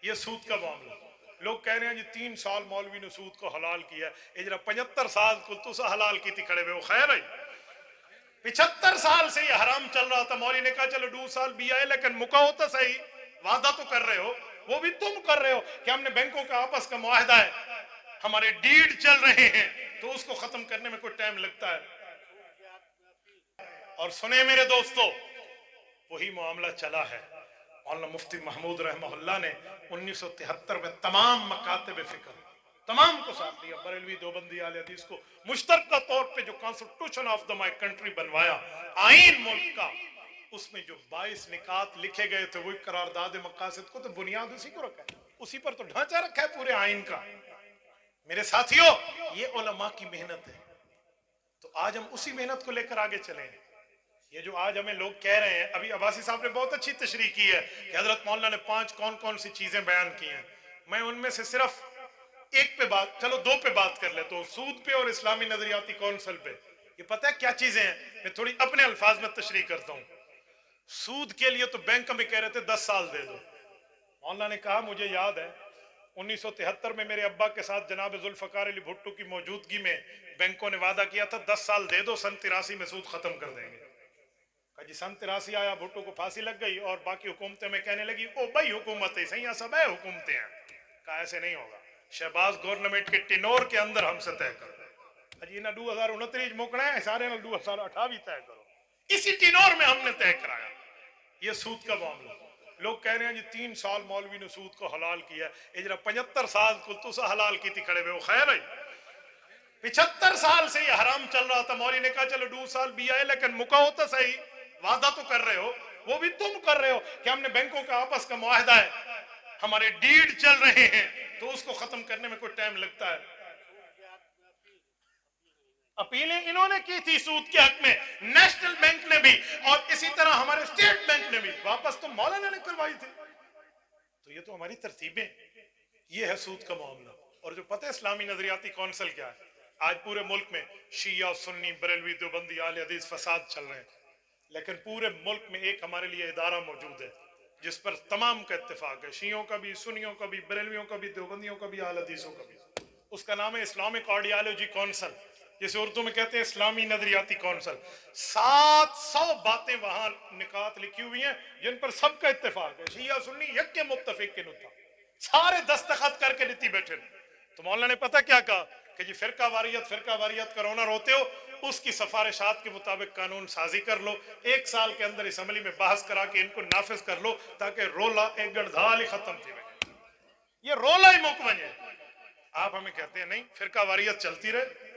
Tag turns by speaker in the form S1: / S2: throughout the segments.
S1: یہ سود کا معاملہ. لوگ کہہ رہے ہیں جی 3 سال مولوی نے سود کو حلال کیا ہے. اجرا 75 سال کو تو اسے حلال کی تھی کھڑے ہوئے. وہ خیر ہے 75 سال سے یہ حرام چل رہا تھا. مولوی نے کہا چلو 2 سال بھی آئے لیکن مکاؤ تو صحیح, وعدہ تو کر رہے ہو. وہ بھی تم کر رہے ہو کہ ہم نے بینکوں کا آپس کا معاہدہ ہے, ہمارے ڈیڈ چل رہے ہیں, تو اس کو ختم کرنے میں کوئی ٹائم لگتا ہے. اور سنیں میرے دوستو, وہی معاملہ چلا ہے. مولانا مفتی محمود رحمہ اللہ نے 1973 میں تمام مکاتب فکر تمام کو ساتھ لیا, بریلوی دیوبندی اہل حدیث کو مشترکہ طور پہ جو constitution of the my country بنوایا, آئین ملک کا, اس میں جو 22 نکات لکھے گئے تھے وہی قرارداد مقاصد کو تو بنیاد اسی کو رکھا ہے, اسی پر تو ڈھانچہ رکھا ہے پورے آئین کا. میرے ساتھیوں, یہ علماء کی محنت ہے, تو آج ہم اسی محنت کو لے کر آگے چلیں. یہ جو آج ہمیں لوگ کہہ رہے ہیں, ابھی عباسی صاحب نے بہت اچھی تشریح کی ہے کہ حضرت مولانا نے 5 کون سی چیزیں بیان کی ہیں. میں ان میں سے صرف ایک پہ بات, چلو 2 پہ بات کر لیتا ہوں, سود پہ اور اسلامی نظریاتی کونسل پہ. یہ پتہ ہے کیا چیزیں ہیں, میں تھوڑی اپنے الفاظ میں تشریح کرتا ہوں. سود کے لیے تو بینک میں کہہ رہے تھے 10 سال دے دو. مولانا نے کہا مجھے یاد ہے 1973 میں میرے ابا کے ساتھ جناب ذوالفقار علی بھٹو کی موجودگی میں بینکوں نے وعدہ کیا تھا 10 سال دے دو, سن 83 میں سود ختم کر دیں گے. جی سن 83 آیا, بھٹو کو پھانسی لگ گئی اور باقی حکومتیں میں کہنے لگی او بھائی حکومتیں صحیح سب ہے حکومتیں ہیں. کہا ایسے نہیں ہوگا, شہباز گورنمنٹ کے ٹینور کے اندر ہم سے طے کرو. جی نہ 2029 موکنا ہے سارے نہ 2028 طے کرو, اسی ٹینور میں ہم نے طے کرایا. یہ سود کا معاملہ. لوگ کہہ رہے ہیں جی 3 سال مولوی نے سود کو حلال کیا ہے. اجرا 75 سال کو تو اسے حلال کی تھی کھڑے ہوئے. وہ خیر ہے 75 سال سے یہ حرام چل رہا تھا. مولوی نے کہا چلو 2 سال بھی آئے لیکن مکاؤ تو صحیح, وعدہ تو کر رہے ہو. وہ بھی تم کر رہے ہو کہ ہم نے بینکوں کا آپس کا معاہدہ ہے, ہمارے ڈیڈ چل رہے ہیں, تو اس کو ختم کرنے میں کوئی ٹائم لگتا ہے. اپیلیں انہوں نے کی تھی سود کے حق میں, نیشنل بینک نے بھی, اور اسی طرح ہمارے اسٹیٹ بینک نے بھی, واپس تو مولانا نے کروائی تھی. تو یہ تو ہماری ترتیبیں, یہ ہے سود کا معاملہ. اور جو پتہ ہے اسلامی نظریاتی کونسل کیا ہے, آج پورے ملک میں شیعہ سنی بریلوی دیوبندی اہل حدیث فساد چل رہے ہیں, لیکن پورے ملک میں ایک ہمارے لیے ادارہ موجود ہے جس پر تمام کا اتفاق ہے, شیعوں کا بھی, سنیوں کا بھی, بریلویوں کا بھی, دیوبندیوں کا بھی, اہل حدیثوں کا بھی. اس کا نام ہے اسلامک آئیڈیالوجی کونسل, جسے اردو میں کہتے ہیں اسلامی نظریاتی کونسل. 700 باتیں وہاں نکات لکھی ہوئی ہیں جن پر سب کا اتفاق ہے. شیعہ سنی یک کے متفق کے نتا, سارے دستخط کر کے لیتی بیٹھے. تو مولانا نے پتہ کیا کہا کہ جی فرقہ واریت کا رونر ہوتے ہو, اس کی سفارشات کے مطابق قانون سازی کر لو, 1 سال کے اندر اسمبلی میں بحث کرا کے ان کو نافذ کر لو, تاکہ رولا ایک گڑدھال ہی ختم تھی بنے, یہ رولا ہی مک بنے. آپ ہمیں کہتے ہیں نہیں فرقہ واریت چلتی رہے.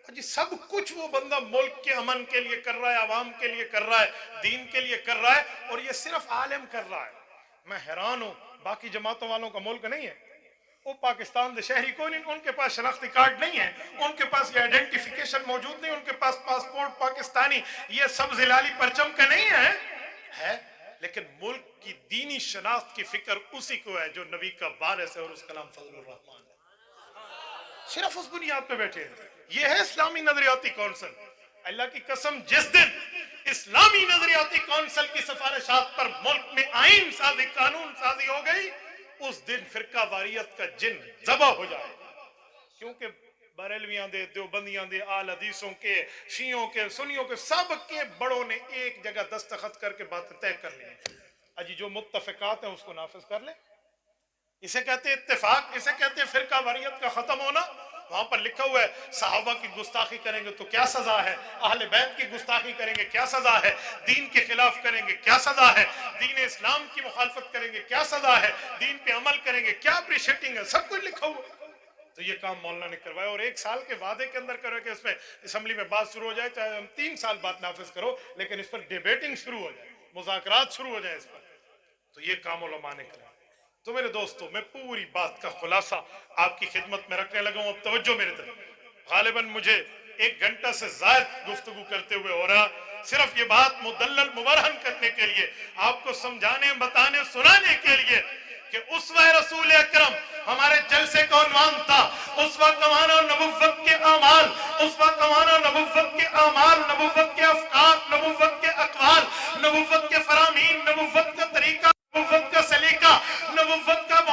S1: جی سب کچھ وہ بندہ ملک کے امن کے لیے کر رہا ہے, عوام کے لیے کر رہا ہے, دین کے لیے کر رہا ہے, اور یہ صرف عالم کر رہا ہے. میں حیران ہوں, باقی جماعتوں والوں کا ملک نہیں ہے, وہ پاکستان دے شہری کو نہیں, ان کے پاس شناختی کارڈ نہیں ہے, ان کے پاس یہ آئیڈینٹیفیکیشن موجود نہیں, ان کے پاس پاسپورٹ پاکستانی یہ سب ہلالی پرچم کا نہیں ہے, لیکن ملک کی دینی شناخت کی فکر اسی کو ہے جو نبی کا وارث ہے اور اس کا نام فضل الرحمان ہے. صرف اس بنیاد پہ بیٹھے ہیں. یہ ہے اسلامی نظریاتی کونسل. اللہ کی قسم جس دن اسلامی نظریاتی کونسل کی سفارشات پر ملک میں آئین سازی, قانون سازی ہو گئی, اس دن فرقہ واریت کا جن ذبح ہو جائے. کیونکہ بریلویاں دے, دیوبندیاں دے, اہل حدیثوں کے, شیعوں کے, سنیوں کے, سب کے بڑوں نے ایک جگہ دستخط کر کے باتیں طے کر لی ہیں. اجی جو متفقات ہیں اس کو نافذ کر لیں. اسے کہتے ہیں اتفاق, اسے کہتے ہیں فرقہ واریت کا ختم ہونا. وہاں پر لکھا ہوا ہے صحابہ کی گستاخی کریں گے تو کیا سزا ہے, اہل بیت کی گستاخی کریں گے کیا سزا ہے, دین کے خلاف کریں گے کیا سزا ہے, دین اسلام کی مخالفت کریں گے کیا سزا ہے, دین پہ عمل کریں گے کیا اپریشیٹنگ ہے, سب کچھ لکھا ہوا. تو یہ کام مولانا نے کروایا, اور 1 سال کے وعدے کے اندر کرو کہ اس میں اسمبلی میں بات شروع ہو جائے, چاہے ہم 3 سال بعد نافذ کرو, لیکن اس پر ڈیبیٹنگ شروع ہو جائے, مذاکرات شروع ہو جائیں اس پر. تو یہ کام علماء نے کرا. تو میرے دوستو, میں پوری بات کا خلاصہ آپ کی خدمت میں رکھنے لگا ہوں. اب توجہ میرے طرف. غالباً مجھے 1 گھنٹہ سے زائد گفتگو کرتے ہوئے ہو رہا, صرف یہ بات مدلل مبرہن کرنے کے لیے, آپ کو سمجھانے, بتانے, سنانے کے لیے کہ اسوہ رسول اکرم ہمارے جلسے کا عنوان تھا اسوہ کمانا نبوت کے اعمال, اسوہ کمانا نبوت کے اعمال, نبوت کے افکار, نبوت کے اقوال, نبوت کے فرامین, نبوت کا طریقہ, نبوت کا سلیقہ, نبوت کا